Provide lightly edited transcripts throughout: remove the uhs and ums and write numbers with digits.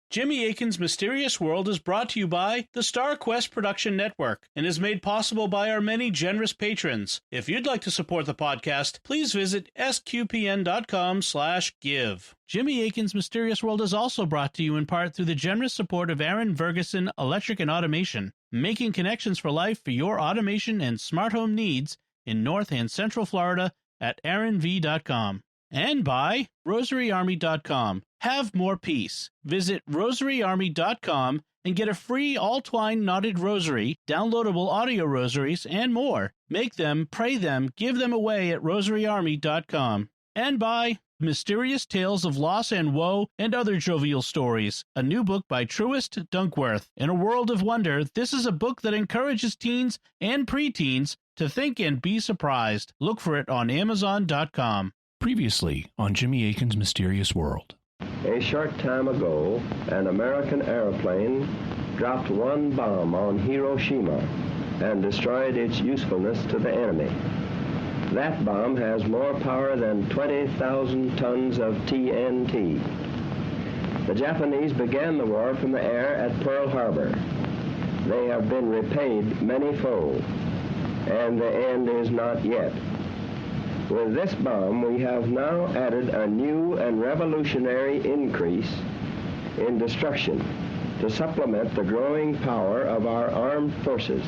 Jimmy Akin's Mysterious World is brought to you by the Star Quest Production Network and is made possible by our many generous patrons. If you'd like to support the podcast, please visit sqpn.com/give. Jimmy Akin's Mysterious World is also brought to you in part through the generous support of Aaron Vergeson Electric and Automation, making connections for life for your automation and smart home needs in North and Central Florida at aaronv.com. And by rosaryarmy.com. Have more peace. Visit rosaryarmy.com and get a free all-twine knotted rosary, downloadable audio rosaries, and more. Make them, pray them, give them away at rosaryarmy.com. And by Mysterious Tales of Loss and Woe and Other Jovial Stories, a new book by Truist Dunkworth. In a world of wonder, this is a book that encourages teens and preteens to think and be surprised. Look for it on amazon.com. Previously on Jimmy Akin's Mysterious World. A short time ago, an American airplane dropped one bomb on Hiroshima and destroyed its usefulness to the enemy. That bomb has more power than 20,000 tons of TNT. The Japanese began the war from the air at Pearl Harbor. They have been repaid many-fold, and the end is not yet. With this bomb, we have now added a new and revolutionary increase in destruction to supplement the growing power of our armed forces.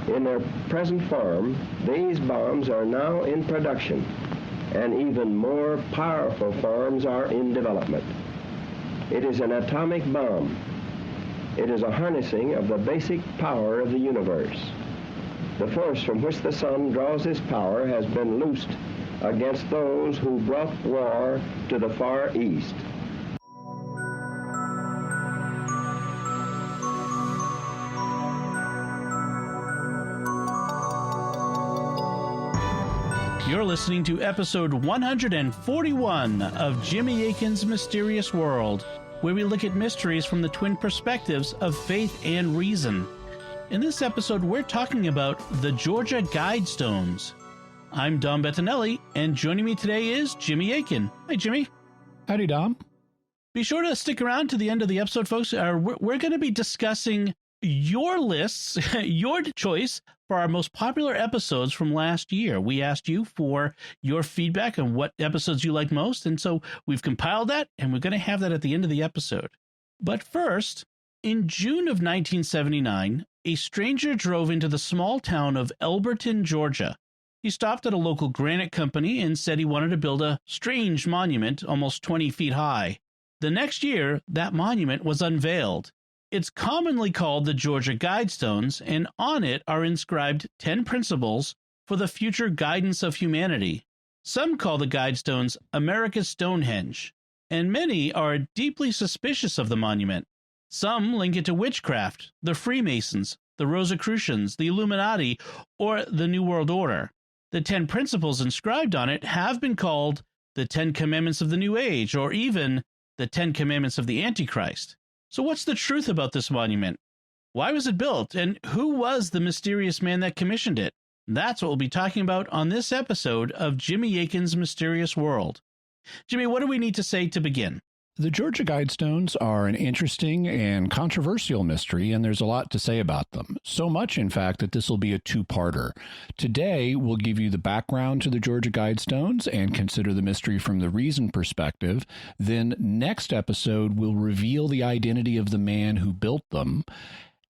In their present form, these bombs are now in production, and even more powerful forms are in development. It is an atomic bomb. It is a harnessing of the basic power of the universe. The force from which the sun draws its power has been loosed against those who brought war to the Far East. You're listening to episode 141 of Jimmy Akin's Mysterious World, where we look at mysteries from the twin perspectives of faith and reason. In this episode, we're talking about the Georgia Guidestones. I'm Dom Bettinelli, and joining me today is Jimmy Akin. Hi, Jimmy. Howdy, Dom. Be sure to stick around to the end of the episode, folks. We're going to be discussing your lists, your choice for our most popular episodes from last year. We asked you for your feedback on what episodes you liked most, and so we've compiled that, and we're going to have that at the end of the episode. But first, in June of 1979, a stranger drove into the small town of Elberton, Georgia. He stopped at a local granite company and said he wanted to build a strange monument almost 20 feet high. The next year, that monument was unveiled. It's commonly called the Georgia Guidestones, and on it are inscribed 10 principles for the future guidance of humanity. Some call the Guidestones America's Stonehenge, and many are deeply suspicious of the monument. Some link it to witchcraft, the Freemasons, the Rosicrucians, the Illuminati, or the New World Order. The 10 principles inscribed on it have been called the 10 Commandments of the New Age, or even the 10 Commandments of the Antichrist. So what's the truth about this monument? Why was it built, and who was the mysterious man that commissioned it? That's what we'll be talking about on this episode of Jimmy Akin's Mysterious World. Jimmy, what do we need to say to begin? The Georgia Guidestones are an interesting and controversial mystery, and there's a lot to say about them. So much, in fact, that this will be a two-parter. Today, we'll give you the background to the Georgia Guidestones and consider the mystery from the reason perspective. Then, next episode, we'll reveal the identity of the man who built them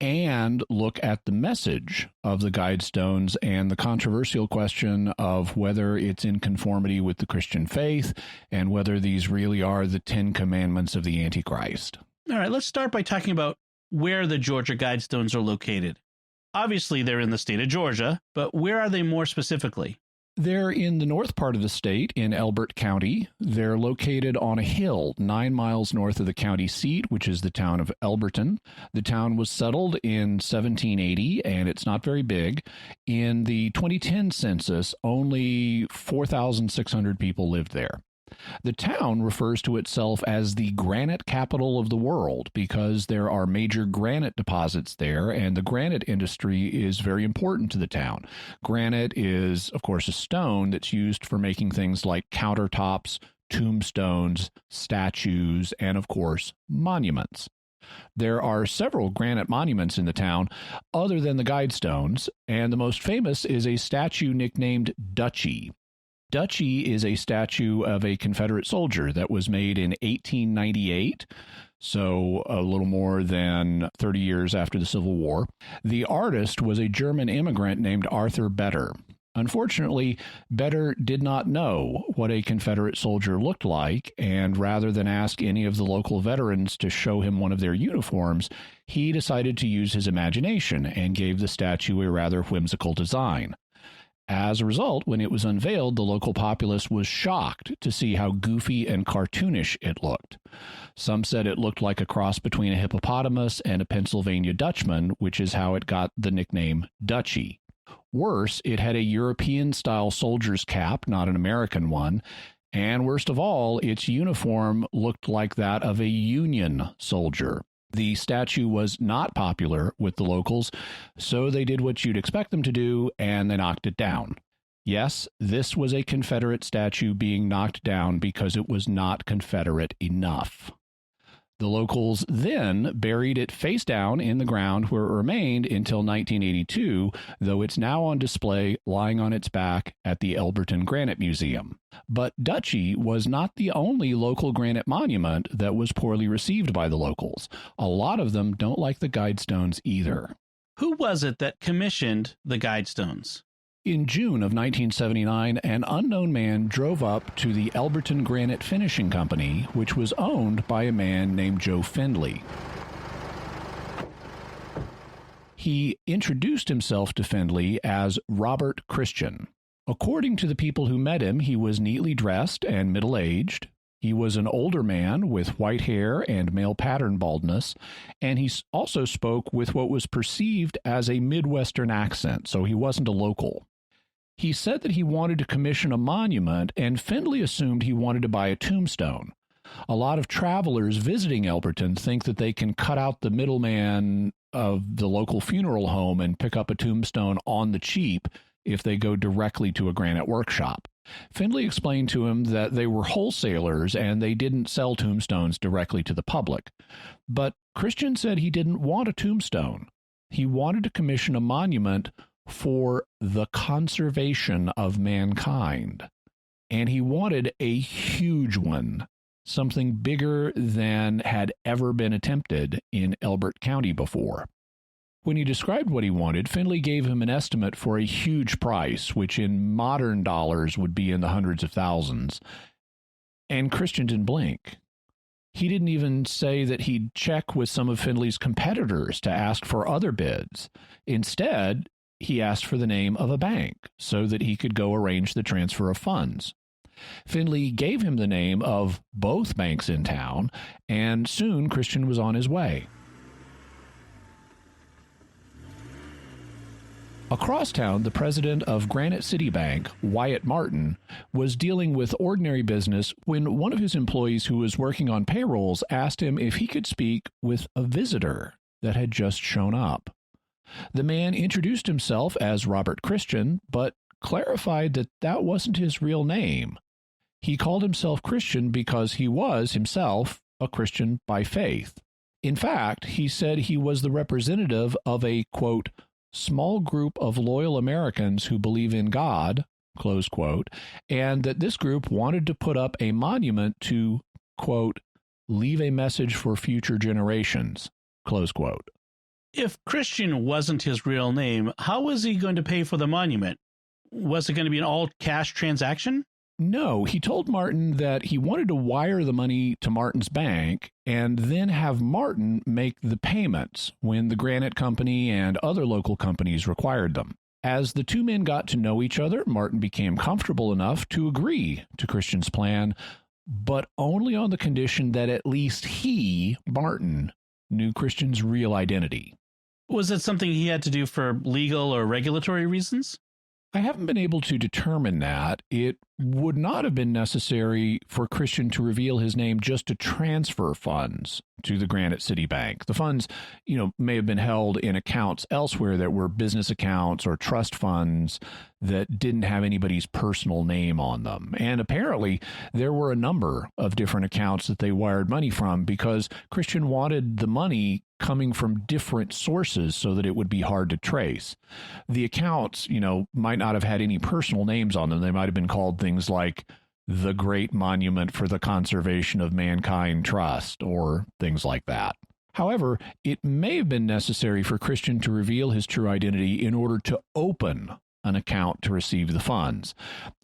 and look at the message of the Guidestones and the controversial question of whether it's in conformity with the Christian faith and whether these really are the 10 Commandments of the Antichrist. All right, let's start by talking about where the Georgia Guidestones are located. Obviously, they're in the state of Georgia, but where are they more specifically? They're in the north part of the state in Elbert County. They're located on a hill 9 miles north of the county seat, which is the town of Elberton. The town was settled in 1780, and it's not very big. In the 2010 census, only 4,600 people lived there. The town refers to itself as the granite capital of the world because there are major granite deposits there, and the granite industry is very important to the town. Granite is, of course, a stone that's used for making things like countertops, tombstones, statues, and of course, monuments. There are several granite monuments in the town other than the Guidestones, and the most famous is a statue nicknamed Dutchy. Dutchy is a statue of a Confederate soldier that was made in 1898, so a little more than 30 years after the Civil War. The artist was a German immigrant named Arthur Better. Unfortunately, Better did not know what a Confederate soldier looked like, and rather than ask any of the local veterans to show him one of their uniforms, he decided to use his imagination and gave the statue a rather whimsical design. As a result, when it was unveiled, the local populace was shocked to see how goofy and cartoonish it looked. Some said it looked like a cross between a hippopotamus and a Pennsylvania Dutchman, which is how it got the nickname Dutchy. Worse, it had a European-style soldier's cap, not an American one, and worst of all, its uniform looked like that of a Union soldier. The statue was not popular with the locals, so they did what you'd expect them to do, and they knocked it down. Yes, this was a Confederate statue being knocked down because it was not Confederate enough. The locals then buried it face down in the ground where it remained until 1982, though it's now on display lying on its back at the Elberton Granite Museum. But Dutchy was not the only local granite monument that was poorly received by the locals. A lot of them don't like the Guidestones either. Who was it that commissioned the Guidestones? In June of 1979, an unknown man drove up to the Elberton Granite Finishing Company, which was owned by a man named Joe Findley. He introduced himself to Findley as Robert Christian. According to the people who met him, he was neatly dressed and middle-aged. He was an older man with white hair and male pattern baldness, and he also spoke with what was perceived as a Midwestern accent, so he wasn't a local. He said that he wanted to commission a monument, and Findley assumed he wanted to buy a tombstone. A lot of travelers visiting Elberton think that they can cut out the middleman of the local funeral home and pick up a tombstone on the cheap if they go directly to a granite workshop. Findley explained to him that they were wholesalers and they didn't sell tombstones directly to the public. But Christian said he didn't want a tombstone. He wanted to commission a monument for the conservation of mankind. And he wanted a huge one, something bigger than had ever been attempted in Elbert County before. When he described what he wanted, Findley gave him an estimate for a huge price, which in modern dollars would be in the hundreds of thousands. And Christian didn't blink. He didn't even say that he'd check with some of Findley's competitors to ask for other bids. Instead, he asked for the name of a bank so that he could go arrange the transfer of funds. Findley gave him the name of both banks in town, and soon Christian was on his way. Across town, the president of Granite City Bank, Wyatt Martin, was dealing with ordinary business when one of his employees who was working on payrolls asked him if he could speak with a visitor that had just shown up. The man introduced himself as Robert Christian, but clarified that that wasn't his real name. He called himself Christian because he was himself a Christian by faith. In fact, he said he was the representative of a, quote, small group of loyal Americans who believe in God, close quote, and that this group wanted to put up a monument to, quote, leave a message for future generations, close quote. If Christian wasn't his real name, how was he going to pay for the monument? Was it going to be an all-cash transaction? No, he told Martin that he wanted to wire the money to Martin's bank and then have Martin make the payments when the Granite Company and other local companies required them. As the two men got to know each other, Martin became comfortable enough to agree to Christian's plan, but only on the condition that at least he, Martin, knew Christian's real identity. Was it something he had to do for legal or regulatory reasons? I haven't been able to determine that. It would not have been necessary for Christian to reveal his name just to transfer funds to the Granite City Bank. The funds, may have been held in accounts elsewhere that were business accounts or trust funds that didn't have anybody's personal name on them. And apparently there were a number of different accounts that they wired money from because Christian wanted the money coming from different sources so that it would be hard to trace. The accounts, might not have had any personal names on them. They might have been called things like the Great Monument for the Conservation of Mankind Trust or things like that. However, it may have been necessary for Christian to reveal his true identity in order to open an account to receive the funds.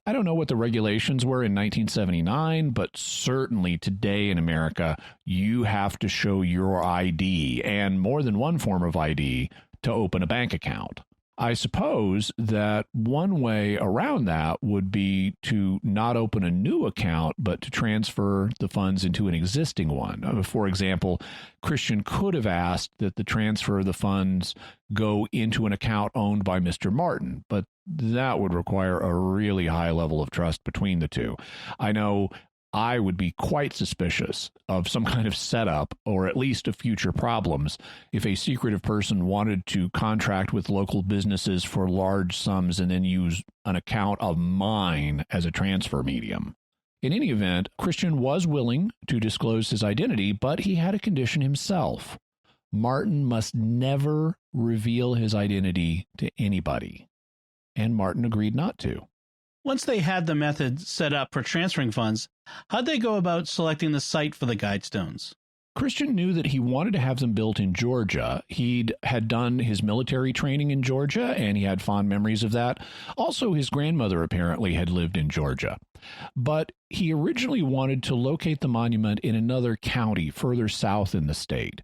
I don't know what the regulations were in 1979, but certainly today in America, you have to show your ID and more than one form of ID to open a bank account. I suppose that one way around that would be to not open a new account, but to transfer the funds into an existing one. For example, Christian could have asked that the transfer of the funds go into an account owned by Mr. Martin, but that would require a really high level of trust between the two. I know I would be quite suspicious of some kind of setup or at least of future problems if a secretive person wanted to contract with local businesses for large sums and then use an account of mine as a transfer medium. In any event, Christian was willing to disclose his identity, but he had a condition himself. Martin must never reveal his identity to anybody. And Martin agreed not to. Once they had the method set up for transferring funds, how'd they go about selecting the site for the Guidestones? Christian knew that he wanted to have them built in Georgia. He had done his military training in Georgia, and he had fond memories of that. Also, his grandmother apparently had lived in Georgia. But he originally wanted to locate the monument in another county further south in the state.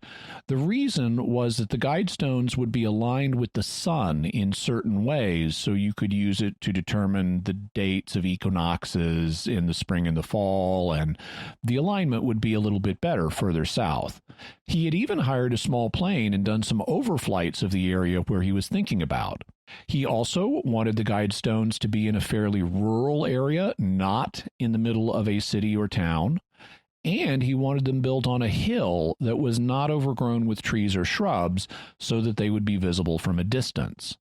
The reason was that the Guidestones would be aligned with the sun in certain ways, so you could use it to determine the dates of equinoxes in the spring and the fall, and the alignment would be a little bit better further south. He had even hired a small plane and done some overflights of the area where he was thinking about. He also wanted the Guidestones to be in a fairly rural area, not in the middle of a city or town, and he wanted them built on a hill that was not overgrown with trees or shrubs so that they would be visible from a distance.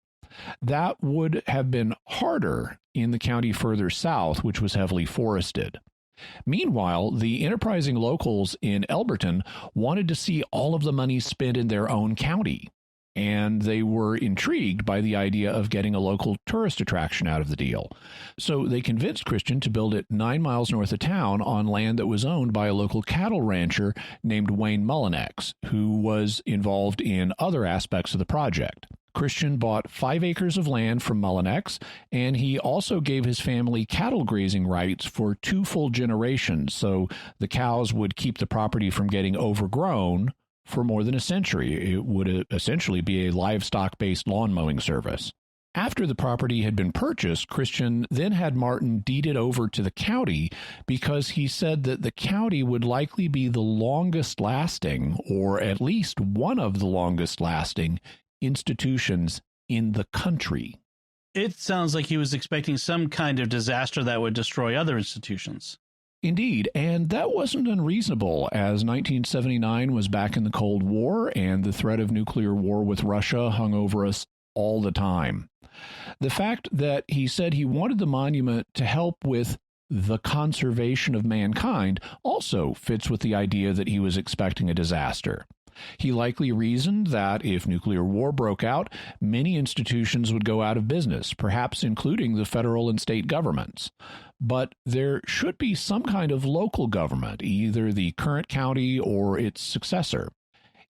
That would have been harder in the county further south, which was heavily forested. Meanwhile, the enterprising locals in Elberton wanted to see all of the money spent in their own county, and they were intrigued by the idea of getting a local tourist attraction out of the deal. So they convinced Christian to build it 9 miles north of town on land that was owned by a local cattle rancher named Wayne Mullinex, who was involved in other aspects of the project. Christian bought 5 acres of land from Mullinex, and he also gave his family cattle grazing rights for 2 full generations, so the cows would keep the property from getting overgrown for more than a century. It would essentially be a livestock-based lawn mowing service. After the property had been purchased, Christian then had Martin deed it over to the county because he said that the county would likely be the longest lasting, or at least one of the longest lasting, institutions in the country. It sounds like he was expecting some kind of disaster that would destroy other institutions. Indeed, and that wasn't unreasonable, as 1979 was back in the Cold War, and the threat of nuclear war with Russia hung over us all the time. The fact that he said he wanted the monument to help with the conservation of mankind also fits with the idea that he was expecting a disaster. He likely reasoned that if nuclear war broke out, many institutions would go out of business, perhaps including the federal and state governments. But there should be some kind of local government, either the current county or its successor.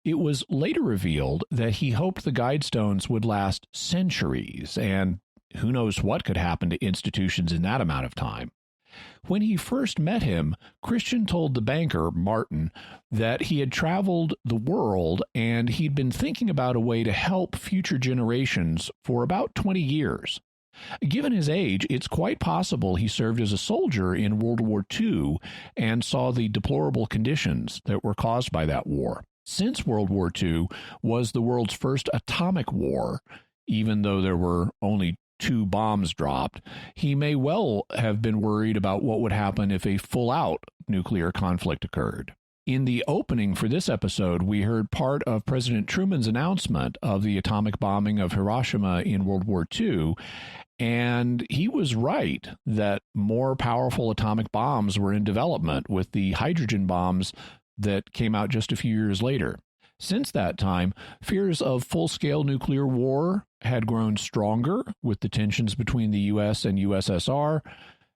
It was later revealed that he hoped the Guidestones would last centuries, and who knows what could happen to institutions in that amount of time. When he first met him, Christian told the banker, Martin, that he had traveled the world and he'd been thinking about a way to help future generations for about 20 years. Given his age, it's quite possible he served as a soldier in World War II and saw the deplorable conditions that were caused by that war. Since World War II was the world's first atomic war, even though there were only 2 bombs dropped, he may well have been worried about what would happen if a full-out nuclear conflict occurred. In the opening for this episode, we heard part of President Truman's announcement of the atomic bombing of Hiroshima in World War II, and he was right that more powerful atomic bombs were in development with the hydrogen bombs that came out just a few years later. Since that time, fears of full-scale nuclear war had grown stronger with the tensions between the U.S. and USSR,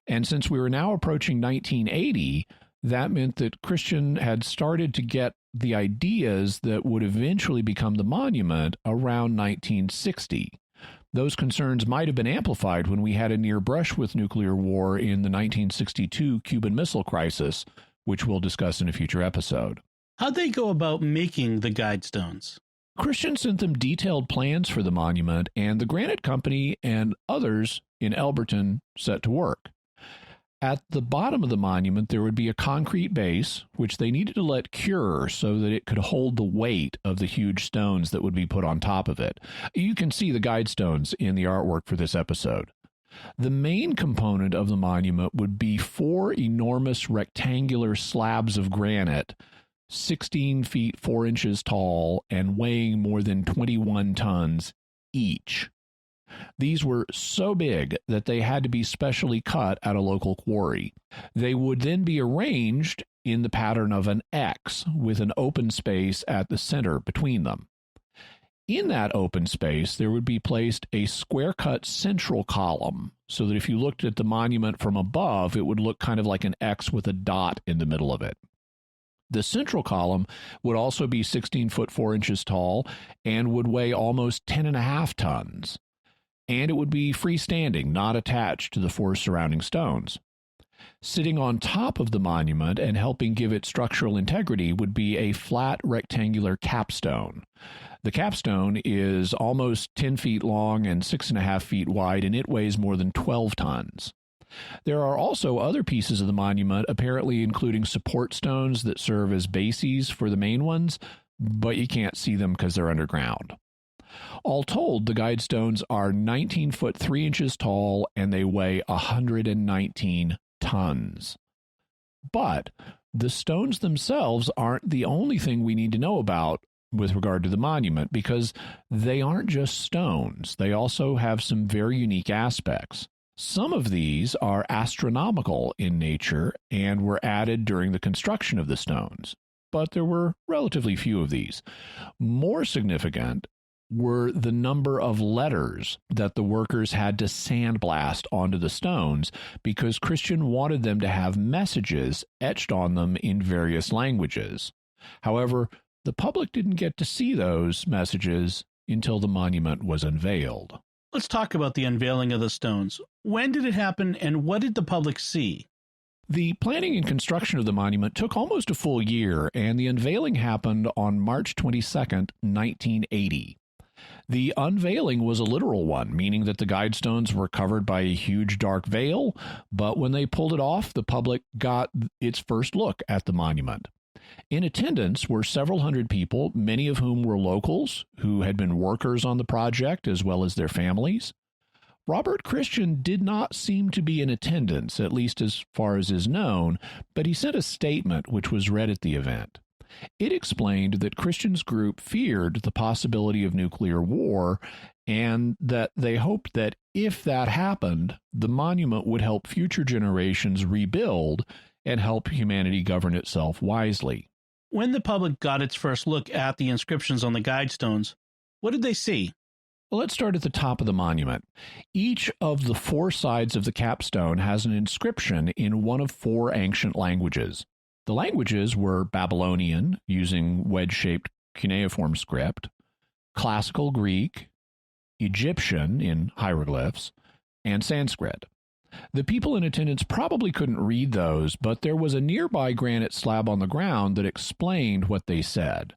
and since we were now approaching 1980, that meant that Christian had started to get the ideas that would eventually become the monument around 1960. Those concerns might have been amplified when we had a near brush with nuclear war in the 1962 Cuban Missile Crisis, which we'll discuss in a future episode. How'd they go about making the Guidestones? Christian sent them detailed plans for the monument, and the Granite Company and others in Elberton set to work. At the bottom of the monument, there would be a concrete base, which they needed to let cure so that it could hold the weight of the huge stones that would be put on top of it. You can see the Guidestones in the artwork for this episode. The main component of the monument would be 4 enormous rectangular slabs of granite, 16 feet 4 inches tall and weighing more than 21 tons each. These were so big that they had to be specially cut at a local quarry. They would then be arranged in the pattern of an X with an open space at the center between them. In that open space, there would be placed a square-cut central column, so that if you looked at the monument from above, it would look kind of like an X with a dot in the middle of it. The central column would also be 16 foot 4 inches tall and would weigh almost 10.5 tons. And it would be freestanding, not attached to the 4 surrounding stones. Sitting on top of the monument and helping give it structural integrity would be a flat rectangular capstone. The capstone is almost 10 feet long and 6.5 feet wide, and it weighs more than 12 tons. There are also other pieces of the monument, apparently including support stones that serve as bases for the main ones, but you can't see them because they're underground. All told, the Guidestones are 19 foot 3 inches tall and they weigh 119 tons. But the stones themselves aren't the only thing we need to know about with regard to the monument, because they aren't just stones. They also have some very unique aspects. Some of these are astronomical in nature and were added during the construction of the stones, but there were relatively few of these. More significant were the number of letters that the workers had to sandblast onto the stones, because Christian wanted them to have messages etched on them in various languages. However, the public didn't get to see those messages until the monument was unveiled. Let's talk about the unveiling of the stones. When did it happen, and what did the public see? The planning and construction of the monument took almost a full year, and the unveiling happened on March 22nd, 1980. The unveiling was a literal one, meaning that the Guidestones were covered by a huge dark veil, but when they pulled it off, the public got its first look at the monument. In attendance were several hundred people, many of whom were locals who had been workers on the project, as well as their families. Robert Christian did not seem to be in attendance, at least as far as is known, but he sent a statement which was read at the event. It explained that Christian's group feared the possibility of nuclear war, and that they hoped that if that happened, the monument would help future generations rebuild and help humanity govern itself wisely. When the public got its first look at the inscriptions on the Guidestones, what did they see? Well, let's start at the top of the monument. Each of the 4 sides of the capstone has an inscription in one of 4 ancient languages. The languages were Babylonian, using wedge-shaped cuneiform script, Classical Greek, Egyptian in hieroglyphs, and Sanskrit. The people in attendance probably couldn't read those, but there was a nearby granite slab on the ground that explained what they said.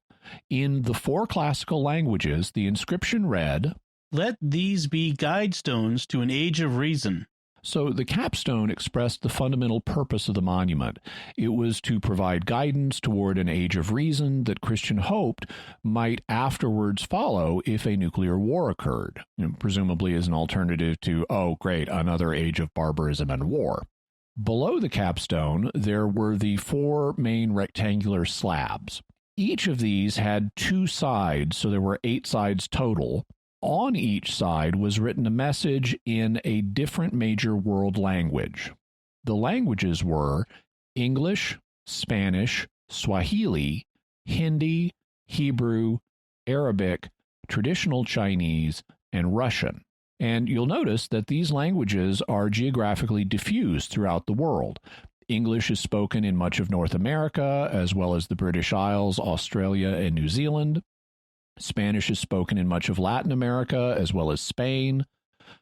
In the 4 classical languages, the inscription read, "Let these be Guidestones to an age of reason." So the capstone expressed the fundamental purpose of the monument. It was to provide guidance toward an age of reason that Christian hoped might afterwards follow if a nuclear war occurred, presumably as an alternative to, oh, great, another age of barbarism and war. Below the capstone, there were the 4 main rectangular slabs. Each of these had 2 sides, so there were 8 sides total. On each side was written a message in a different major world language. The languages were English, Spanish, Swahili, Hindi, Hebrew, Arabic, traditional Chinese, and Russian. And you'll notice that these languages are geographically diffused throughout the world. English is spoken in much of North America, as well as the British Isles, Australia, and New Zealand. Spanish is spoken in much of Latin America, as well as Spain.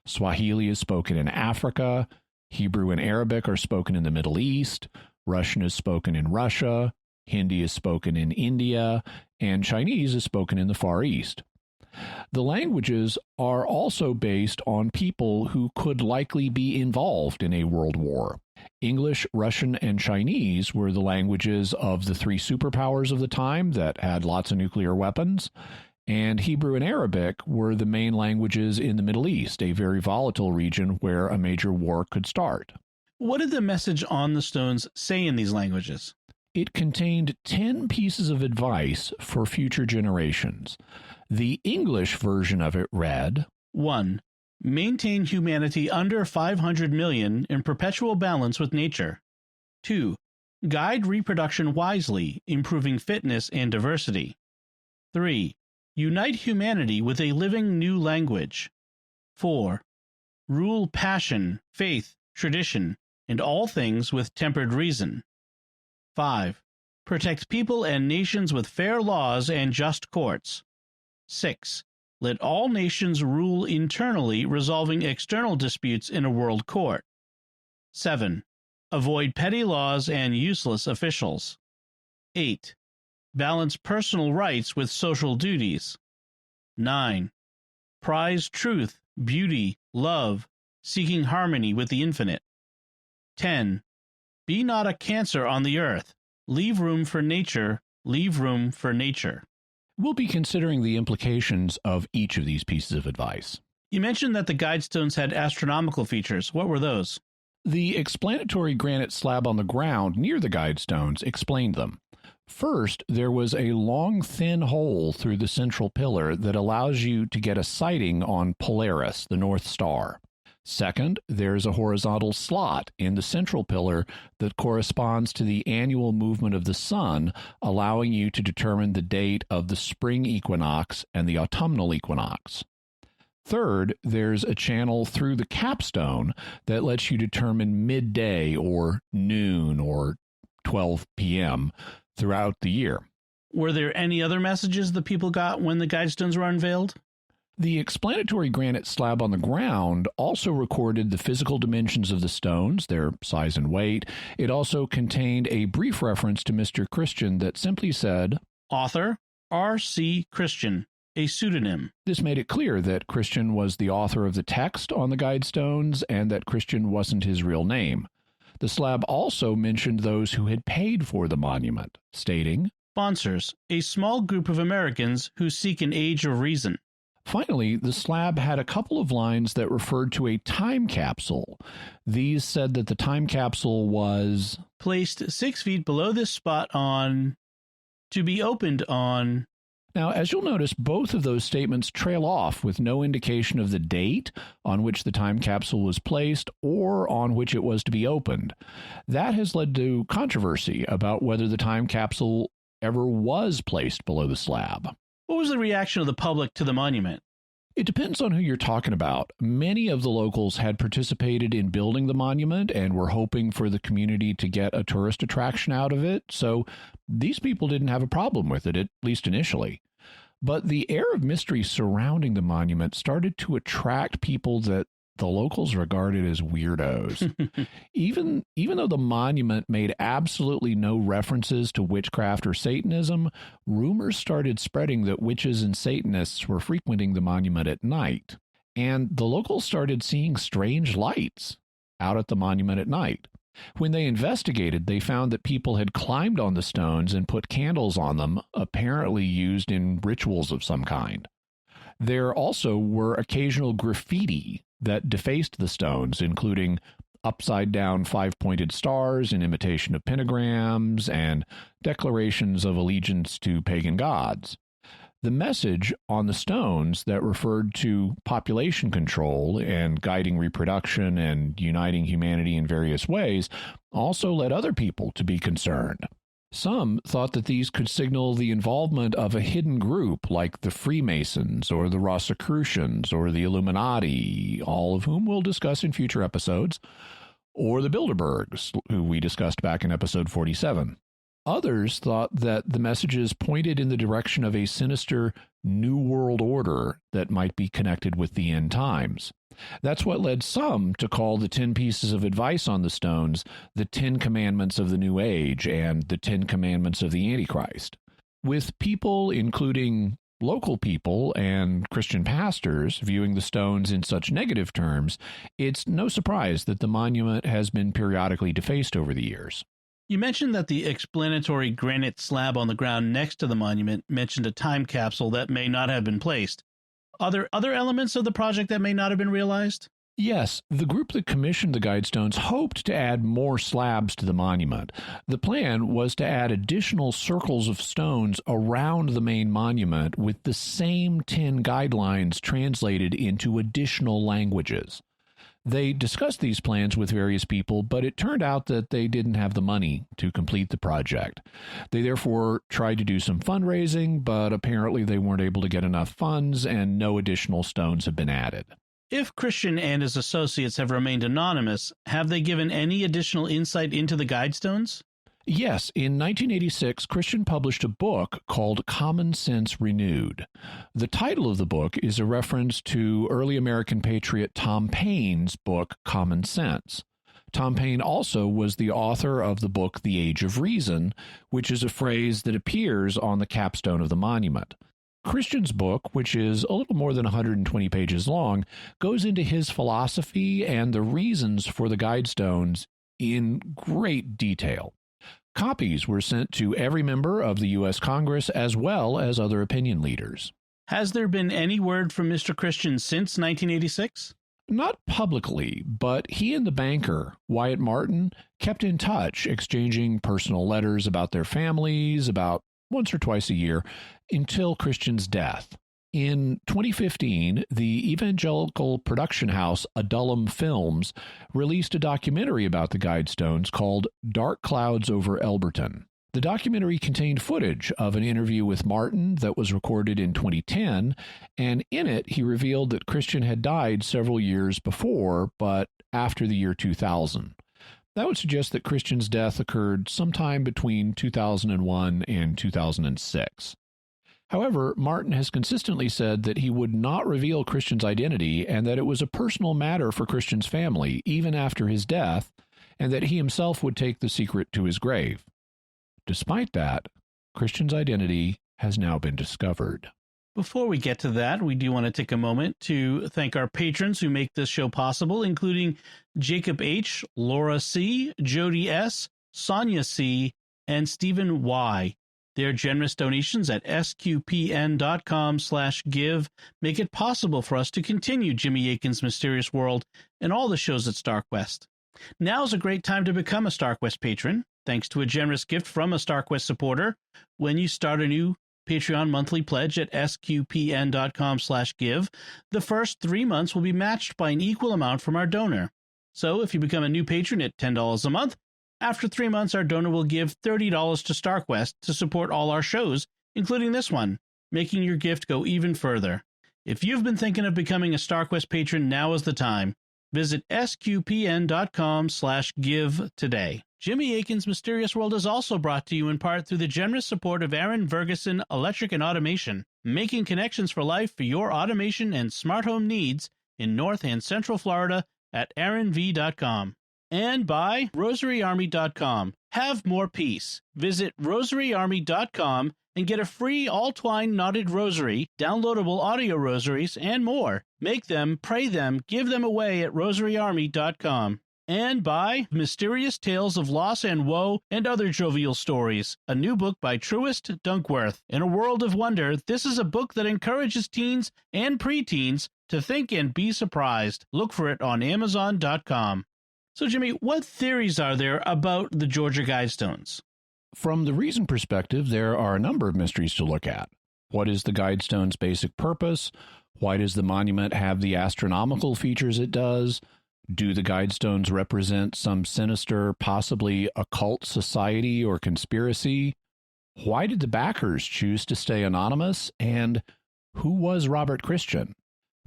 Swahili is spoken in Africa. Hebrew and Arabic are spoken in the Middle East. Russian is spoken in Russia. Hindi is spoken in India. And Chinese is spoken in the Far East. The languages are also based on people who could likely be involved in a world war. English, Russian, and Chinese were the languages of the 3 superpowers of the time that had lots of nuclear weapons, and Hebrew and Arabic were the main languages in the Middle East, a very volatile region where a major war could start. What did the message on the stones say in these languages? It contained 10 pieces of advice for future generations. The English version of it read, 1. Maintain humanity under 500 million in perpetual balance with nature. 2. Guide reproduction wisely, improving fitness and diversity. 3. Unite humanity with a living new language. 4. Rule passion, faith, tradition, and all things with tempered reason. 5. Protect people and nations with fair laws and just courts. 6. Let all nations rule internally, resolving external disputes in a world court. 7. Avoid petty laws and useless officials. 8. Balance personal rights with social duties. 9. Prize truth, beauty, love, seeking harmony with the infinite. 10. Be not a cancer on the earth. Leave room for nature. Leave room for nature. We'll be considering the implications of each of these pieces of advice. You mentioned that the Guidestones had astronomical features. What were those? The explanatory granite slab on the ground near the Guidestones explained them. First, there was a long, thin hole through the central pillar that allows you to get a sighting on Polaris, the North Star. Second, there's a horizontal slot in the central pillar that corresponds to the annual movement of the sun, allowing you to determine the date of the spring equinox and the autumnal equinox. Third, there's a channel through the capstone that lets you determine midday or noon or 12 p.m. throughout the year. Were there any other messages the people got when the Guidestones were unveiled? The explanatory granite slab on the ground also recorded the physical dimensions of the stones, their size and weight. It also contained a brief reference to Mr. Christian that simply said, Author, R.C. Christian, a pseudonym. This made it clear that Christian was the author of the text on the Guidestones and that Christian wasn't his real name. The slab also mentioned those who had paid for the monument, stating, Sponsors, a small group of Americans who seek an age of reason. Finally, the slab had a couple of lines that referred to a time capsule. These said that the time capsule was placed 6 feet below this spot on, to be opened on. Now, as you'll notice, both of those statements trail off with no indication of the date on which the time capsule was placed or on which it was to be opened. That has led to controversy about whether the time capsule ever was placed below the slab. What was the reaction of the public to the monument? It depends on who you're talking about. Many of the locals had participated in building the monument and were hoping for the community to get a tourist attraction out of it, so these people didn't have a problem with it, at least initially. But the air of mystery surrounding the monument started to attract people that the locals regarded as weirdos. Even though the monument made absolutely no references to witchcraft or Satanism, rumors started spreading that witches and Satanists were frequenting the monument at night. And the locals started seeing strange lights out at the monument at night. When they investigated, they found that people had climbed on the stones and put candles on them, apparently used in rituals of some kind. There also were occasional graffiti that defaced the stones, including upside-down five-pointed stars in imitation of pentagrams and declarations of allegiance to pagan gods. The message on the stones that referred to population control and guiding reproduction and uniting humanity in various ways also led other people to be concerned. Some thought that these could signal the involvement of a hidden group like the Freemasons or the Rosicrucians or the Illuminati, all of whom we'll discuss in future episodes, or the Bilderbergs, who we discussed back in episode 47. Others thought that the messages pointed in the direction of a sinister New World Order that might be connected with the end times. That's what led some to call the 10 pieces of advice on the stones the 10 Commandments of the New Age and the 10 Commandments of the Antichrist. With people, including local people and Christian pastors, viewing the stones in such negative terms, it's no surprise that the monument has been periodically defaced over the years. You mentioned that the explanatory granite slab on the ground next to the monument mentioned a time capsule that may not have been placed. Are there other elements of the project that may not have been realized? Yes, the group that commissioned the Guidestones hoped to add more slabs to the monument. The plan was to add additional circles of stones around the main monument with the same 10 guidelines translated into additional languages. They discussed these plans with various people, but it turned out that they didn't have the money to complete the project. They therefore tried to do some fundraising, but apparently they weren't able to get enough funds, and no additional stones have been added. If Christian and his associates have remained anonymous, have they given any additional insight into the Guidestones? Yes, in 1986, Christian published a book called Common Sense Renewed. The title of the book is a reference to early American patriot Tom Paine's book Common Sense. Tom Paine also was the author of the book The Age of Reason, which is a phrase that appears on the capstone of the monument. Christian's book, which is a little more than 120 pages long, goes into his philosophy and the reasons for the Guidestones in great detail. Copies were sent to every member of the U.S. Congress as well as other opinion leaders. Has there been any word from Mr. Christian since 1986? Not publicly, but he and the banker, Wyatt Martin, kept in touch, exchanging personal letters about their families about once or twice a year until Christian's death. In 2015, the evangelical production house Adullam Films released a documentary about the Guidestones called Dark Clouds Over Elberton. The documentary contained footage of an interview with Martin that was recorded in 2010, and in it he revealed that Christian had died several years before, but after the year 2000. That would suggest that Christian's death occurred sometime between 2001 and 2006. However, Martin has consistently said that he would not reveal Christian's identity and that it was a personal matter for Christian's family, even after his death, and that he himself would take the secret to his grave. Despite that, Christian's identity has now been discovered. Before we get to that, we do want to take a moment to thank our patrons who make this show possible, including Jacob H., Laura C., Jody S., Sonia C., and Stephen Y. Their generous donations at sqpn.com/give make it possible for us to continue Jimmy Akin's Mysterious World and all the shows at StarQuest. Now's a great time to become a StarQuest patron, thanks to a generous gift from a StarQuest supporter. When you start a new Patreon monthly pledge at sqpn.com/give, the first 3 months will be matched by an equal amount from our donor. So if you become a new patron at $10 a month, after 3 months, our donor will give $30 to StarQuest to support all our shows, including this one, making your gift go even further. If you've been thinking of becoming a StarQuest patron, now is the time. Visit sqpn.com/give today. Jimmy Akin's Mysterious World is also brought to you in part through the generous support of Aaron Vergeson Electric and Automation, making connections for life for your automation and smart home needs in North and Central Florida at aaronv.com. And by rosaryarmy.com. Have more peace. Visit rosaryarmy.com and get a free all-twine knotted rosary, downloadable audio rosaries, and more. Make them, pray them, give them away at rosaryarmy.com. And by Mysterious Tales of Loss and Woe and Other Jovial Stories, a new book by Truist Dunkworth. In a world of wonder, this is a book that encourages teens and preteens to think and be surprised. Look for it on Amazon.com. So, Jimmy, what theories are there about the Georgia Guidestones? From the reason perspective, there are a number of mysteries to look at. What is the Guidestone's basic purpose? Why does the monument have the astronomical features it does? Do the Guidestones represent some sinister, possibly occult society or conspiracy? Why did the backers choose to stay anonymous? And who was Robert Christian?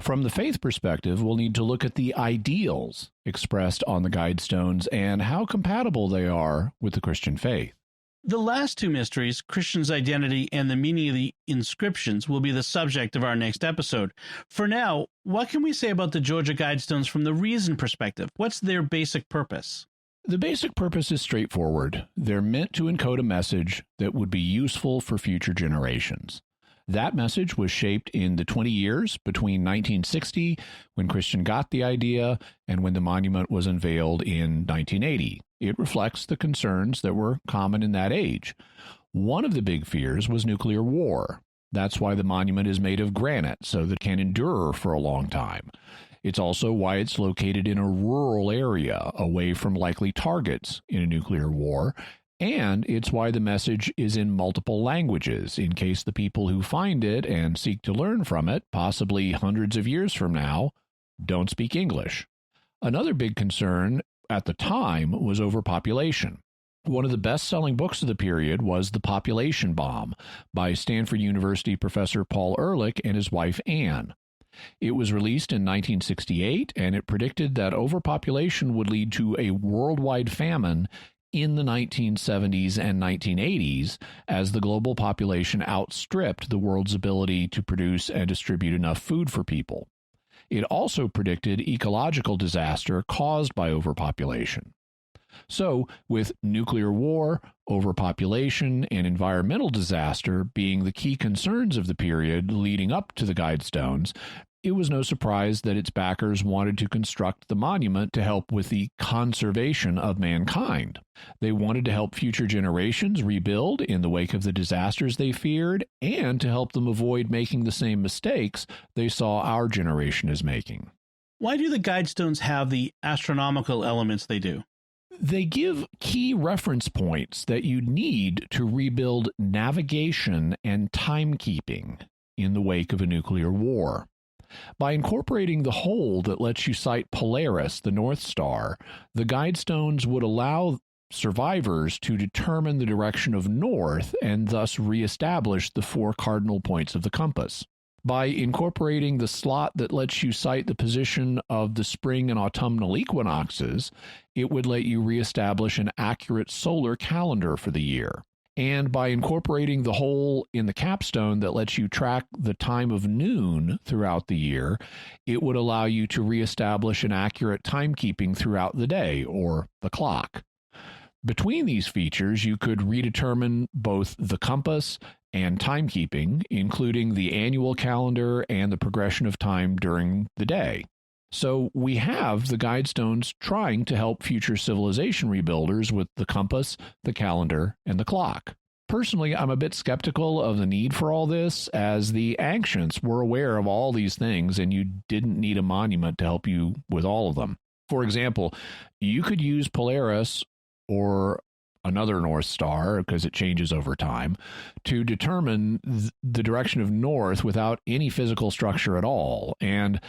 From the faith perspective, we'll need to look at the ideals expressed on the Guidestones and how compatible they are with the Christian faith. The last two mysteries, Christian's identity and the meaning of the inscriptions, will be the subject of our next episode. For now, what can we say about the Georgia Guidestones from the reason perspective? What's their basic purpose? The basic purpose is straightforward. They're meant to encode a message that would be useful for future generations. That message was shaped in the 20 years between 1960, when Christian got the idea, and when the monument was unveiled in 1980. It reflects the concerns that were common in that age. One of the big fears was nuclear war. That's why the monument is made of granite, so that it can endure for a long time. It's also why it's located in a rural area, away from likely targets in a nuclear war. And it's why the message is in multiple languages, in case the people who find it and seek to learn from it, possibly hundreds of years from now, don't speak English. Another big concern at the time was overpopulation. One of the best-selling books of the period was The Population Bomb by Stanford University professor Paul Ehrlich and his wife Anne. It was released in 1968, and it predicted that overpopulation would lead to a worldwide famine in the 1970s and 1980s as the global population outstripped the world's ability to produce and distribute enough food for people. It also predicted ecological disaster caused by overpopulation. So, with nuclear war, overpopulation, and environmental disaster being the key concerns of the period leading up to the Guidestones, it was no surprise that its backers wanted to construct the monument to help with the conservation of mankind. They wanted to help future generations rebuild in the wake of the disasters they feared, and to help them avoid making the same mistakes they saw our generation is making. Why do the Guidestones have the astronomical elements they do? They give key reference points that you need to rebuild navigation and timekeeping in the wake of a nuclear war. By incorporating the hole that lets you sight Polaris, the North Star, the Guidestones would allow survivors to determine the direction of north and thus reestablish the 4 cardinal points of the compass. By incorporating the slot that lets you sight the position of the spring and autumnal equinoxes, it would let you reestablish an accurate solar calendar for the year. And by incorporating the hole in the capstone that lets you track the time of noon throughout the year, it would allow you to reestablish an accurate timekeeping throughout the day, or the clock. Between these features, you could redetermine both the compass and timekeeping, including the annual calendar and the progression of time during the day. So we have the Guidestones trying to help future civilization rebuilders with the compass, the calendar, and the clock. Personally, I'm a bit skeptical of the need for all this, as the ancients were aware of all these things and you didn't need a monument to help you with all of them. For example, you could use Polaris or another North Star, because it changes over time, to determine the direction of north without any physical structure at all. And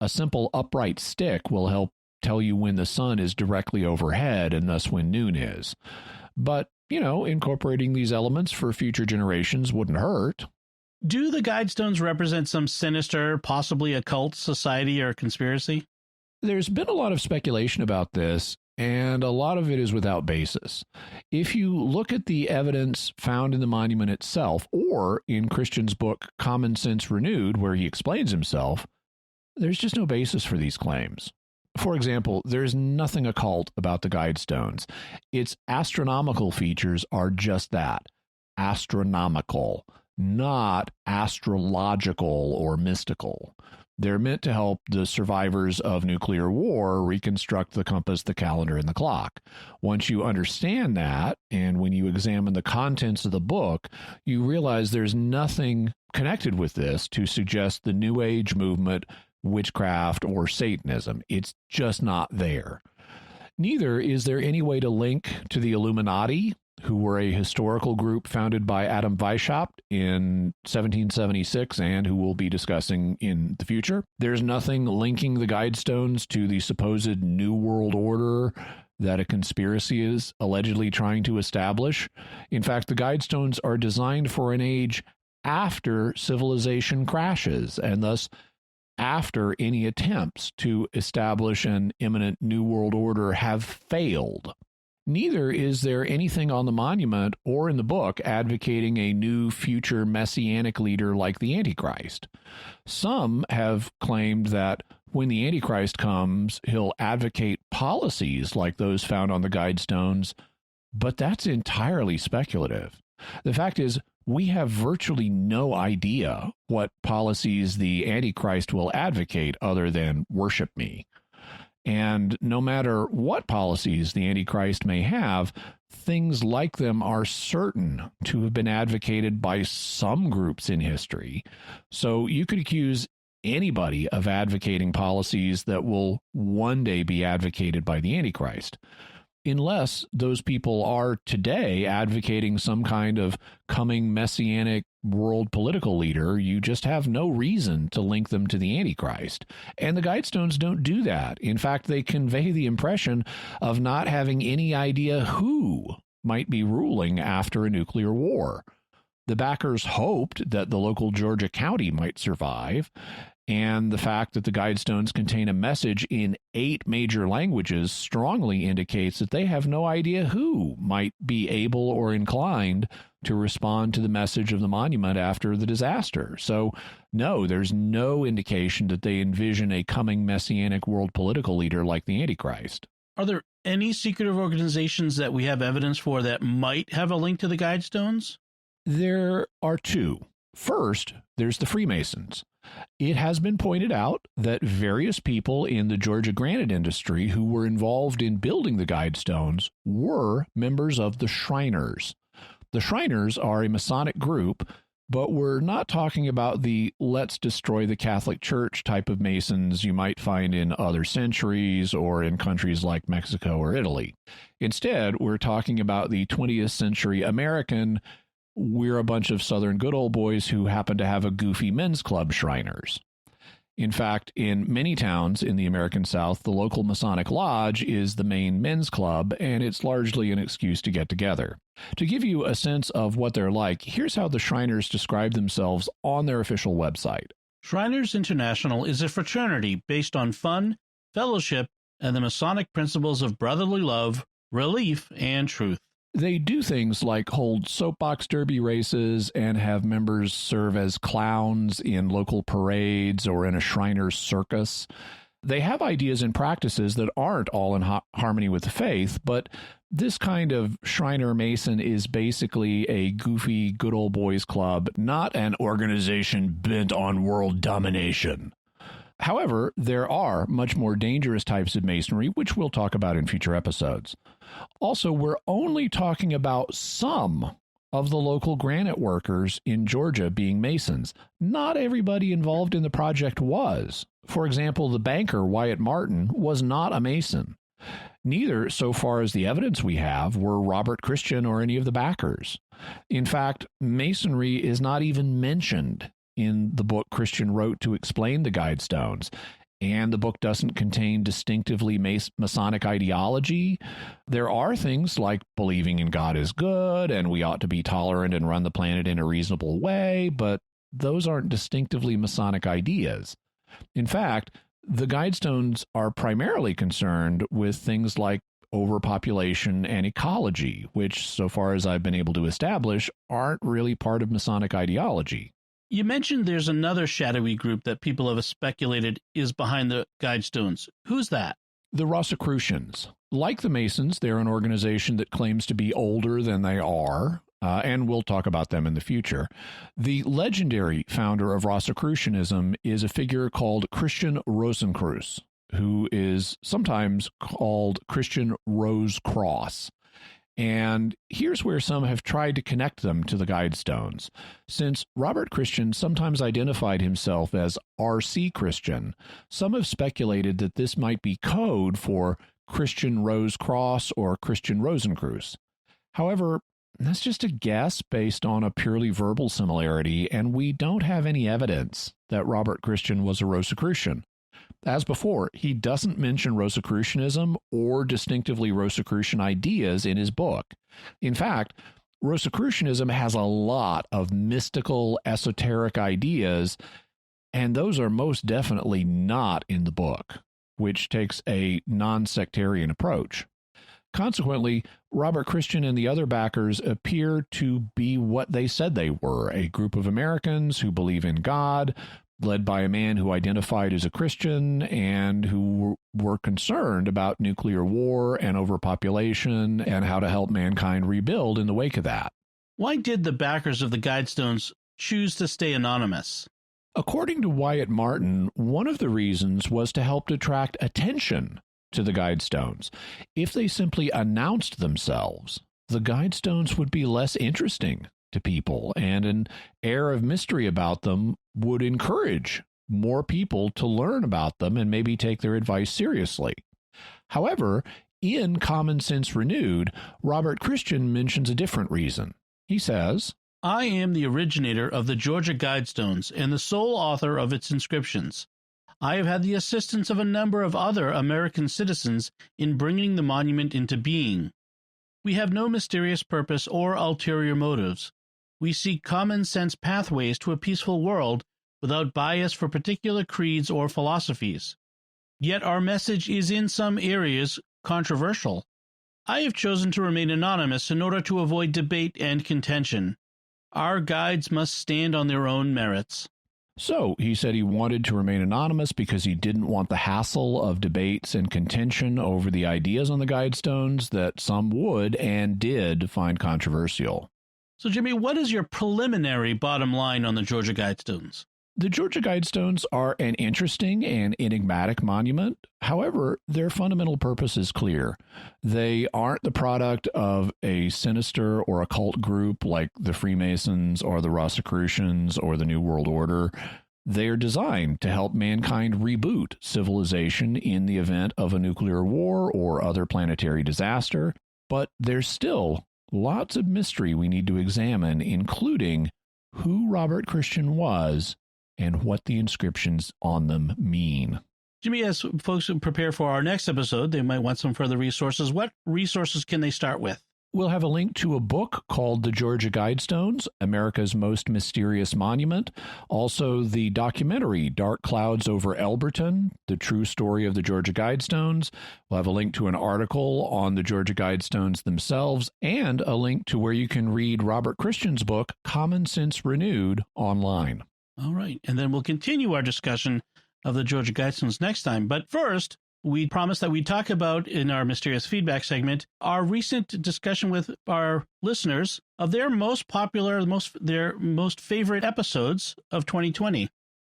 a simple upright stick will help tell you when the sun is directly overhead and thus when noon is. But, incorporating these elements for future generations wouldn't hurt. Do the Guidestones represent some sinister, possibly occult society or conspiracy? There's been a lot of speculation about this, and a lot of it is without basis. If you look at the evidence found in the monument itself, or in Christian's book Common Sense Renewed, where he explains himself, there's just no basis for these claims. For example, there's nothing occult about the Guidestones. Its astronomical features are just that, astronomical, not astrological or mystical. They're meant to help the survivors of nuclear war reconstruct the compass, the calendar, and the clock. Once you understand that, and when you examine the contents of the book, you realize there's nothing connected with this to suggest the New Age movement, witchcraft, or Satanism. It's just not there. Neither is there any way to link to the Illuminati, who were a historical group founded by Adam Weishaupt in 1776 and who we'll be discussing in the future. There's nothing linking the Guidestones to the supposed New World Order that a conspiracy is allegedly trying to establish. In fact, the Guidestones are designed for an age after civilization crashes, and thus after any attempts to establish an imminent New World Order have failed. Neither is there anything on the monument or in the book advocating a new future messianic leader like the Antichrist. Some have claimed that when the Antichrist comes, he'll advocate policies like those found on the Guidestones, but that's entirely speculative. The fact is, we have virtually no idea what policies the Antichrist will advocate other than worship me. And no matter what policies the Antichrist may have, things like them are certain to have been advocated by some groups in history. So you could accuse anybody of advocating policies that will one day be advocated by the Antichrist, unless those people are today advocating some kind of coming messianic world political leader. You just have no reason to link them to the Antichrist. And the Guidestones don't do that. In fact, they convey the impression of not having any idea who might be ruling after a nuclear war. The backers hoped that the local Georgia county might survive, and the fact that the Guidestones contain a message in 8 major languages strongly indicates that they have no idea who might be able or inclined to respond to the message of the monument after the disaster. So, no, there's no indication that they envision a coming messianic world political leader like the Antichrist. Are there any secretive organizations that we have evidence for that might have a link to the Guidestones? There are 2. First, there's the Freemasons. It has been pointed out that various people in the Georgia granite industry who were involved in building the Guidestones were members of the Shriners. The Shriners are a Masonic group, but we're not talking about the let's destroy the Catholic Church type of Masons you might find in other centuries or in countries like Mexico or Italy. Instead, we're talking about the 20th century American, we're a bunch of Southern good old boys who happen to have a goofy men's club Shriners. In fact, in many towns in the American South, the local Masonic Lodge is the main men's club, and it's largely an excuse to get together. To give you a sense of what they're like, here's how the Shriners describe themselves on their official website. Shriners International is a fraternity based on fun, fellowship, and the Masonic principles of brotherly love, relief, and truth. They do things like hold soapbox derby races and have members serve as clowns in local parades or in a Shriners circus. They have ideas and practices that aren't all in harmony with the faith, but this kind of Shriner Mason is basically a goofy good old boys club, not an organization bent on world domination. However, there are much more dangerous types of masonry, which we'll talk about in future episodes. Also, we're only talking about some of the local granite workers in Georgia being Masons. Not everybody involved in the project was. For example, the banker, Wyatt Martin, was not a Mason. Neither, so far as the evidence we have, were Robert Christian or any of the backers. In fact, Masonry is not even mentioned in the book Christian wrote to explain the Guidestones, and the book doesn't contain distinctively Masonic ideology. There are things like believing in God is good, and we ought to be tolerant and run the planet in a reasonable way, but those aren't distinctively Masonic ideas. In fact, the Guidestones are primarily concerned with things like overpopulation and ecology, which, so far as I've been able to establish, aren't really part of Masonic ideology. You mentioned there's another shadowy group that people have speculated is behind the Guidestones. Who's that? The Rosicrucians. Like the Masons, they're an organization that claims to be older than they are, and we'll talk about them in the future. The legendary founder of Rosicrucianism is a figure called Christian Rosicrucius, who is sometimes called Christian Rose-Cross. And here's where some have tried to connect them to the Guidestones. Since Robert Christian sometimes identified himself as R.C. Christian, some have speculated that this might be code for Christian Rose Cross or Christian Rosencreuz. However, that's just a guess based on a purely verbal similarity, and we don't have any evidence that Robert Christian was a Rosicrucian. As before, he doesn't mention Rosicrucianism or distinctively Rosicrucian ideas in his book. In fact, Rosicrucianism has a lot of mystical, esoteric ideas, and those are most definitely not in the book, which takes a non-sectarian approach. Consequently, Robert Christian and the other backers appear to be what they said they were, a group of Americans who believe in God, led by a man who identified as a Christian and who were concerned about nuclear war and overpopulation and how to help mankind rebuild in the wake of that. Why did the backers of the Guidestones choose to stay anonymous? According to Wyatt Martin, one of the reasons was to help attract attention to the Guidestones. If they simply announced themselves, the Guidestones would be less interesting to people, and an air of mystery about them would encourage more people to learn about them and maybe take their advice seriously. However, in Common Sense Renewed, Robert Christian mentions a different reason. He says, I am the originator of the Georgia Guidestones and the sole author of its inscriptions. I have had the assistance of a number of other American citizens in bringing the monument into being. We have no mysterious purpose or ulterior motives. We seek common sense pathways to a peaceful world without bias for particular creeds or philosophies. Yet our message is in some areas controversial. I have chosen to remain anonymous in order to avoid debate and contention. Our guides must stand on their own merits. So he said he wanted to remain anonymous because he didn't want the hassle of debates and contention over the ideas on the Guidestones that some would and did find controversial. So, Jimmy, what is your preliminary bottom line on the Georgia Guidestones? The Georgia Guidestones are an interesting and enigmatic monument. However, their fundamental purpose is clear. They aren't the product of a sinister or occult group like the Freemasons or the Rosicrucians or the New World Order. They are designed to help mankind reboot civilization in the event of a nuclear war or other planetary disaster. But there's still lots of mystery we need to examine, including who Robert Christian was and what the inscriptions on them mean. Jimmy, as folks prepare for our next episode, they might want some further resources. What resources can they start with? We'll have a link to a book called The Georgia Guidestones, America's Most Mysterious Monument. Also, the documentary, Dark Clouds Over Elberton, The True Story of the Georgia Guidestones. We'll have a link to an article on the Georgia Guidestones themselves, and a link to where you can read Robert Christian's book, Common Sense Renewed, online. All right. And then we'll continue our discussion of the Georgia Guidestones next time. But first, we promised that we'd talk about, in our Mysterious Feedback segment, our recent discussion with our listeners of their most popular, their most favorite episodes of 2020.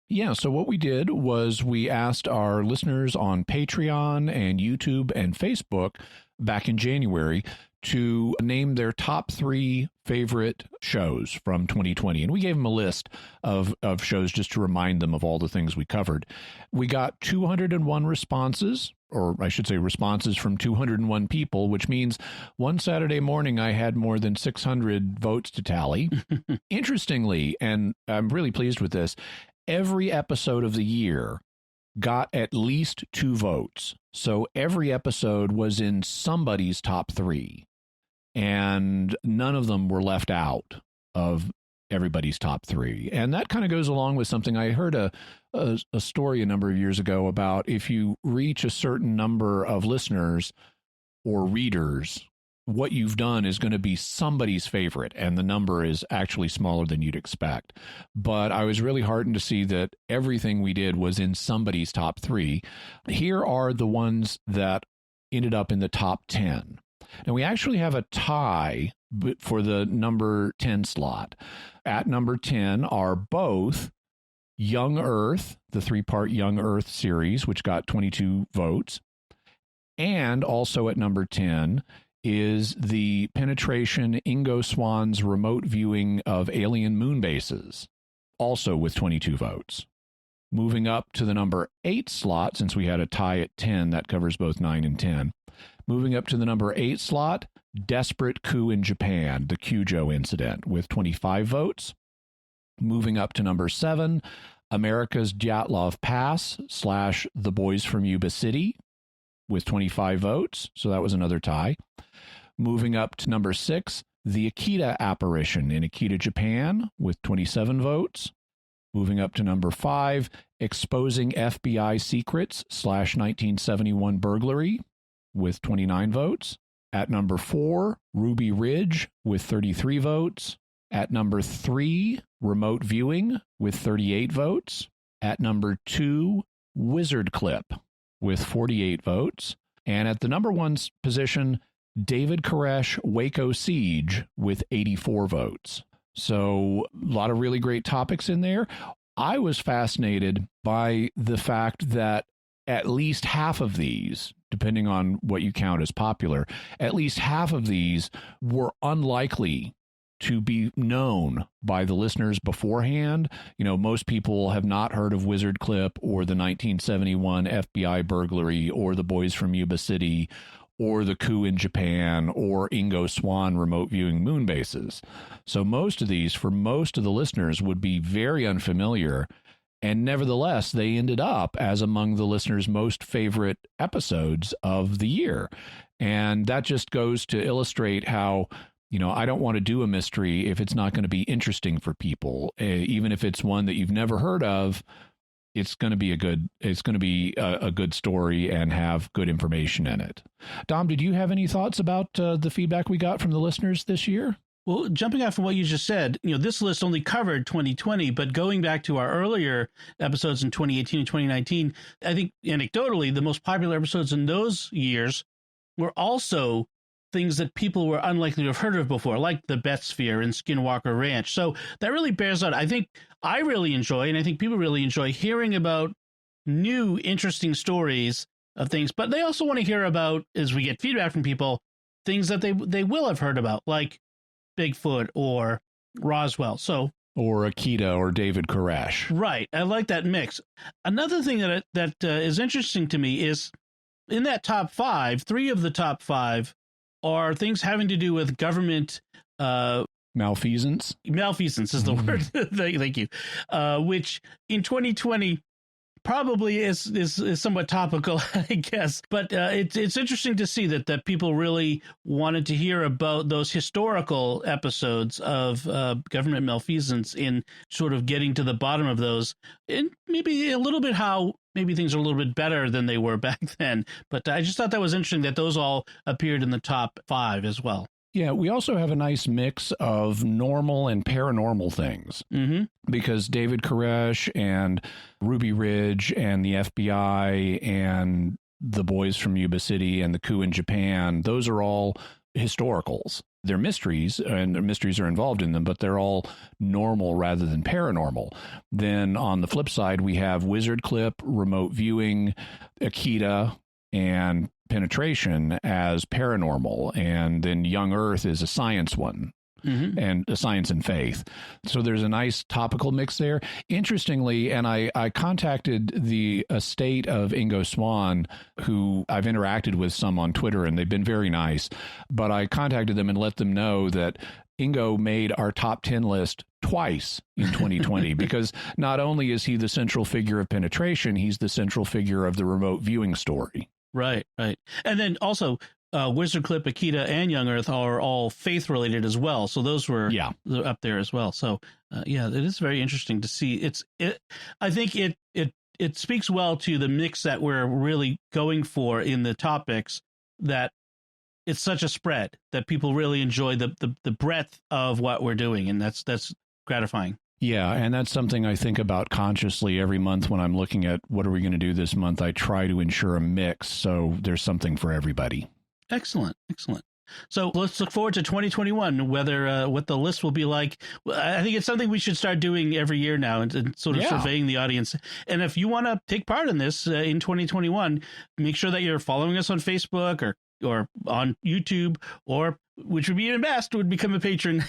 Yeah, so what we did was we asked our listeners on Patreon and YouTube and Facebook back in January to name their top 3 favorite shows from 2020. And we gave them a list of shows just to remind them of all the things we covered. We got 201 responses, or I should say responses from 201 people, which means one Saturday morning I had more than 600 votes to tally. Interestingly, and I'm really pleased with this, every episode of the year got at least 2 votes. So every episode was in somebody's top 3. And none of them were left out of everybody's top 3. And that kind of goes along with something I heard a story a number of years ago about if you reach a certain number of listeners or readers, what you've done is going to be somebody's favorite, and the number is actually smaller than you'd expect. But I was really heartened to see that everything we did was in somebody's top 3. Here are the ones that ended up in the top 10. Now, we actually have a tie for the number 10 slot. At number 10 are both Young Earth, the 3-part Young Earth series, which got 22 votes. And also at number 10 is the Penetration Ingo Swann's remote viewing of alien moon bases, also with 22 votes. Moving up to the number 8 slot, since we had a tie at 10, that covers both 9 and 10. Moving up to the number 8 slot, Desperate Coup in Japan, the Kyujo incident, with 25 votes. Moving up to number 7, America's Dyatlov Pass / The Boys from Yuba City, with 25 votes. So that was another tie. Moving up to number 6, The Akita Apparition in Akita, Japan, with 27 votes. Moving up to number 5, Exposing FBI Secrets / 1971 Burglary, with 29 votes. At number 4, Ruby Ridge, with 33 votes. At number 3, Remote Viewing, with 38 votes. At number 2, Wizard Clip, with 48 votes. And at the number 1 position, David Koresh, Waco Siege, with 84 votes. So a lot of really great topics in there. I was fascinated by the fact that at least half of these, depending on what you count as popular, at least half of these were unlikely to be known by the listeners beforehand. You know, most people have not heard of Wizard Clip or the 1971 FBI burglary or the Boys from Yuba City or the coup in Japan or Ingo Swann remote viewing moon bases. So most of these, for most of the listeners, would be very unfamiliar. And nevertheless, they ended up as among the listeners' most favorite episodes of the year. And that just goes to illustrate how, you know, I don't want to do a mystery if it's not going to be interesting for people. Even if it's one that you've never heard of, it's going to be a good story and have good information in it. Dom, did you have any thoughts about the feedback we got from the listeners this year? Well, jumping off from what you just said, you know, this list only covered 2020, but going back to our earlier episodes in 2018 and 2019, I think anecdotally, the most popular episodes in those years were also things that people were unlikely to have heard of before, like the Bet Sphere and Skinwalker Ranch. So that really bears out. I think I really enjoy, and I think people really enjoy hearing about new, interesting stories of things, but they also want to hear about, as we get feedback from people, things that they will have heard about, like Bigfoot or Roswell. Or Akita or David Koresh. Right. I like that mix. Another thing that is interesting to me is in that top 5, 3 of the top 5 are things having to do with government malfeasance. Malfeasance is the word. Thank you. Which in 2020 probably is somewhat topical, I guess. But it's interesting to see that people really wanted to hear about those historical episodes of government malfeasance in sort of getting to the bottom of those, and maybe a little bit how maybe things are a little bit better than they were back then. But I just thought that was interesting that those all appeared in the top 5 as well. Yeah, we also have a nice mix of normal and paranormal things, because David Koresh and Ruby Ridge and the FBI and the Boys from Yuba City and the coup in Japan, those are all historicals. They're mysteries, and the mysteries are involved in them, but they're all normal rather than paranormal. Then on the flip side, we have Wizard Clip, Remote Viewing, Akita, and Penetration as paranormal, and then Young Earth is a science one, and a science and faith. So there's a nice topical mix there. Interestingly, and I contacted the estate of Ingo Swann, who I've interacted with some on Twitter, and they've been very nice, but I contacted them and let them know that Ingo made our top 10 list twice in 2020 because not only is he the central figure of Penetration, he's the central figure of the remote viewing story. Right. And then also Wizard Clip, Akita, and Young Earth are all faith related as well. So those were up there as well. So it is very interesting to see. I think it speaks well to the mix that we're really going for in the topics, that it's such a spread that people really enjoy the breadth of what we're doing. And that's gratifying. Yeah, and that's something I think about consciously every month when I'm looking at what are we going to do this month. I try to ensure a mix so there's something for everybody. Excellent. So let's look forward to 2021, whether what the list will be like. I think it's something we should start doing every year now and sort of surveying the audience. And if you want to take part in this in 2021, make sure that you're following us on Facebook or on YouTube, or, which would be even best, would become a patron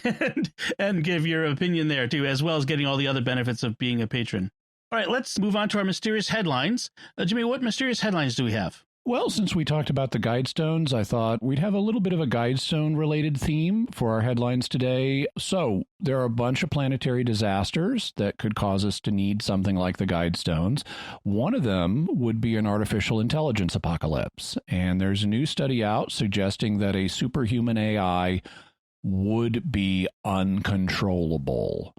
and give your opinion there too, as well as getting all the other benefits of being a patron. All right, let's move on to our mysterious headlines. Jimmy, what mysterious headlines do we have? Well, since we talked about the Guidestones, I thought we'd have a little bit of a Guidestone-related theme for our headlines today. So there are a bunch of planetary disasters that could cause us to need something like the Guidestones. One of them would be an artificial intelligence apocalypse. And there's a new study out suggesting that a superhuman AI would be uncontrollable.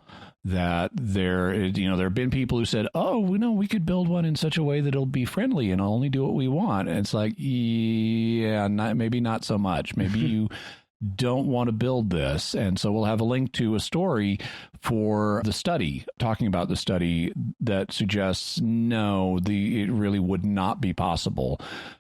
That there have been people who said, oh, we could build one in such a way that it'll be friendly and only do what we want. And it's like, yeah, maybe not so much. Maybe you don't want to build this. And so we'll have a link to a story for the study, talking about the study that suggests, no, it really would not be possible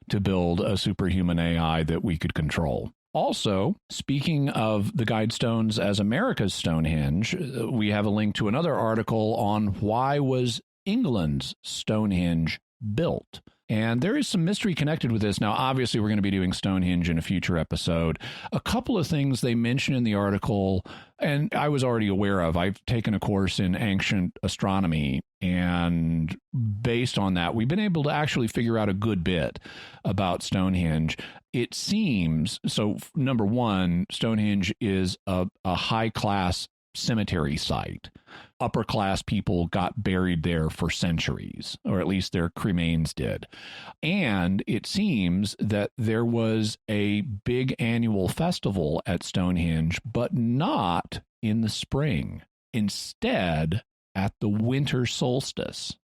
to build a superhuman AI that we could control. Also, speaking of the Guidestones as America's Stonehenge, we have a link to another article on why was England's Stonehenge built. And there is some mystery connected with this. Now, obviously, we're going to be doing Stonehenge in a future episode. A couple of things they mention in the article, and I was already aware of. I've taken a course in ancient astronomy, and based on that, we've been able to actually figure out a good bit about Stonehenge. It seems, so number one, Stonehenge is a high-class cemetery site. Upper-class people got buried there for centuries, or at least their cremains did. And it seems that there was a big annual festival at Stonehenge, but not in the spring. Instead, at the winter solstice.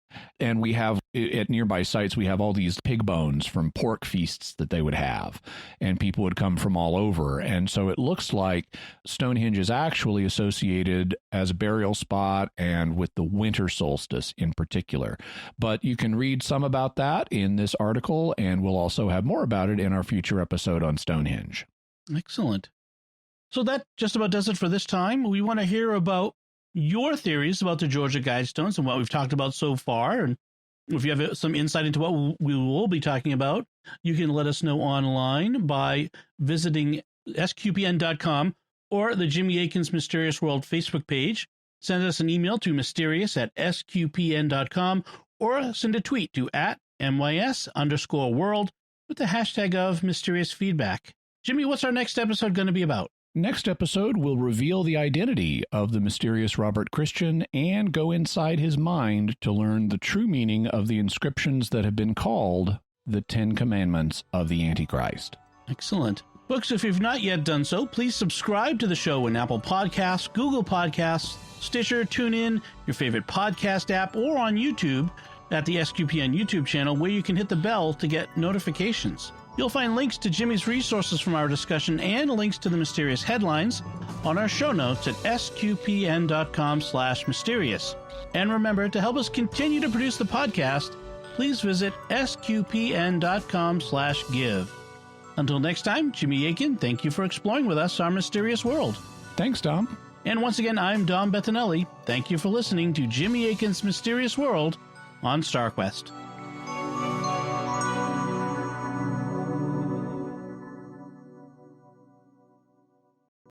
And we have, at nearby sites, we have all these pig bones from pork feasts that they would have. And people would come from all over. And so it looks like Stonehenge is actually associated as a burial spot and with the winter solstice in particular. But you can read some about that in this article, and we'll also have more about it in our future episode on Stonehenge. Excellent. So that just about does it for this time. We want to hear about your theories about the Georgia Guidestones and what we've talked about so far. And if you have some insight into what we will be talking about, you can let us know online by visiting sqpn.com or the Jimmy Akin's Mysterious World Facebook page. Send us an email to mysterious@sqpn.com or send a tweet to @MYS_world with the hashtag of mysterious feedback. Jimmy, what's our next episode going to be about? Next episode will reveal the identity of the mysterious Robert Christian and go inside his mind to learn the true meaning of the inscriptions that have been called the 10 Commandments of the Antichrist. Excellent. Folks, if you've not yet done so, please subscribe to the show in Apple Podcasts, Google Podcasts, Stitcher, TuneIn, your favorite podcast app, or on YouTube at the SQPN YouTube channel, where you can hit the bell to get notifications. You'll find links to Jimmy's resources from our discussion and links to the mysterious headlines on our show notes at sqpn.com/mysterious. And remember, to help us continue to produce the podcast, please visit sqpn.com/give. Until next time, Jimmy Akin, thank you for exploring with us our mysterious world. Thanks, Dom. And once again, I'm Dom Bettinelli. Thank you for listening to Jimmy Akin's Mysterious World on StarQuest.